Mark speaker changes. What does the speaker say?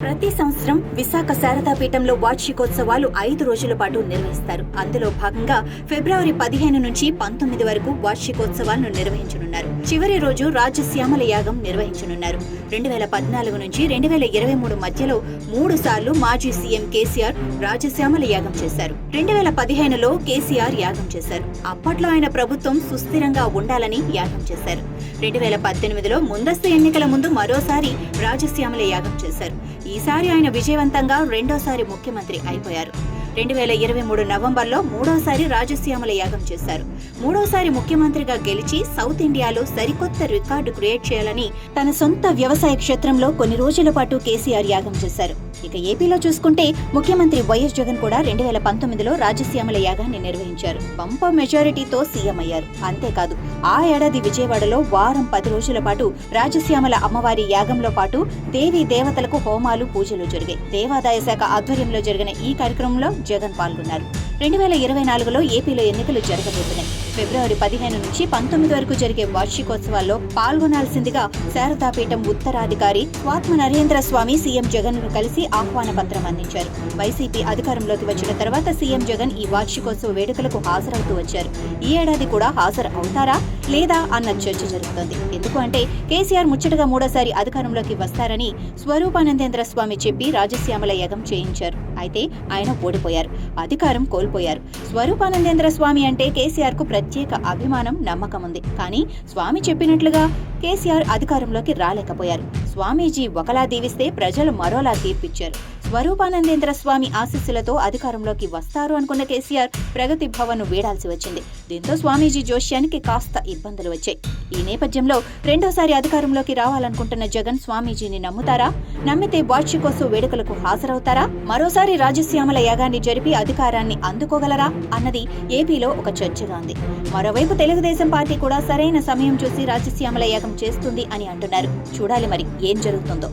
Speaker 1: ప్రతి సంవత్సరం విశాఖ శారదాపీఠంలో వార్షికోత్సవాలు 5 రోజుల పాటు నిర్వహిస్తారు. అందులో భాగంగా ఫిబ్రవరి 15 నుంచి 19 వరకు వార్షికోత్సవాలను నిర్వహించనున్నారు. చివరి రోజు రాజశ్యామల యాగం నిర్వహించనున్నారు. 2014 నుంచి 2023 మధ్యలో 3 సార్లు మాజీ సీఎం కేసీఆర్ రాజశ్యామల యాగం చేశారు. 2015లో కేసీఆర్ యాగం చేశారు. అప్పట్లో ఆయన ప్రభుత్వం సుస్థిరంగా ఉండాలని యాగం చేశారు. 2018లో ముందస్తు ఎన్నికల ముందు మరోసారి రాజశ్యామల యాగం చేశారు. ఈసారి ఆయన విజయవంతంగా రెండోసారి ముఖ్యమంత్రి అయిపోయారు. 2023 నవంబర్లో మూడోసారి రాజశ్యామల యాగం చేశారు. మూడోసారి ముఖ్యమంత్రిగా గెలిచి సౌత్ ఇండియాలో సరికొత్త రికార్డు క్రియేట్ చేయాలని తన సొంత వ్యవసాయ క్షేత్రంలో కొన్ని రోజుల పాటు కేసీఆర్ యాగం చేశారు. ఇక ఏపీలో చూసుకుంటే ముఖ్యమంత్రి వైఎస్ జగన్ కూడా 2019లో రాజశ్యామల యాగాన్ని నిర్వహించారు. బంపర్ మెజారిటీతో సీఎం అయ్యారు. అంతేకాదు ఆ ఏడాది విజయవాడలో వారం 10 రోజుల పాటు రాజశ్యామల అమ్మవారి యాగంలో పాటు దేవీ దేవతలకు హోమాలు పూజలు జరిగాయి. దేవాదాయ శాఖ ఆధ్వర్యంలో జరిగిన ఈ కార్యక్రమంలో జగన్ పాల్గొన్నారు. 2024లో ఏపీలో ఎన్నికలు జరగబోతున్నాయి. ఫిబ్రవరి 15 నుంచి 19 వరకు జరిగే వార్షికోత్సవాల్లో పాల్గొనాల్సిందిగా శారదాపీఠం ఉత్తరాధికారి స్వాత్మ నరేంద్ర స్వామి సీఎం జగన్ ను కలిసి ఆహ్వాన పత్రం అందించారు. వైసీపీ అధికారంలోకి వచ్చిన తర్వాత సీఎం జగన్ ఈ వార్షికోత్సవ వేడుకలకు హాజరవుతూ వచ్చారు. ఈ ఏడాది కూడా హాజరు అవుతారా లేదా అన్న చర్చ జరుగుతోంది. ఎందుకు అంటే కేసీఆర్ ముచ్చటగా మూడోసారి అధికారంలోకి వస్తారని స్వరూపానందేంద్ర స్వామి చెప్పి రాజశ్యామల యాగం చేయించారు. అయితే ఆయన ఓడిపోయారు, అధికారం కోల్పోయారు. స్వరూపానందేంద్ర స్వామి అంటే కేసీఆర్ కు ప్రత్యేక అభిమానం, నమ్మకం ఉంది. కానీ స్వామి చెప్పినట్లుగా కేసీఆర్ అధికారంలోకి రాలేకపోయారు. స్వామీజీ ఒకలా దీవిస్తే ప్రజలు మరోలా తీర్పిచ్చారు. స్వరూపానందేంద్ర స్వామి ఆశీస్సులతో అధికారంలోకి వస్తారు అనుకున్న కేసీఆర్ ప్రగతి భవన్ ను వీడాల్సి వచ్చింది. దీంతో స్వామీజీ జోష్యానికి కాస్త ఇబ్బందులు వచ్చాయి. ఈ నేపథ్యంలో రెండోసారి అధికారంలోకి రావాలనుకుంటున్న జగన్ స్వామీజీని నమ్ముతారా? నమ్మితే వార్షికోత్సవ వేడుకలకు హాజరవుతారా? మరోసారి రాజశ్యామల యాగాన్ని జరిపి అధికారాన్ని అందుకోగలరా అన్నది ఏపీలో ఒక చర్చగా ఉంది. మరోవైపు తెలుగుదేశం పార్టీ కూడా సరైన సమయం చూసి రాజశ్యామల యాగం చేస్తుంది అని అంటున్నారు. చూడాలి మరి ఏం జరుగుతుందో.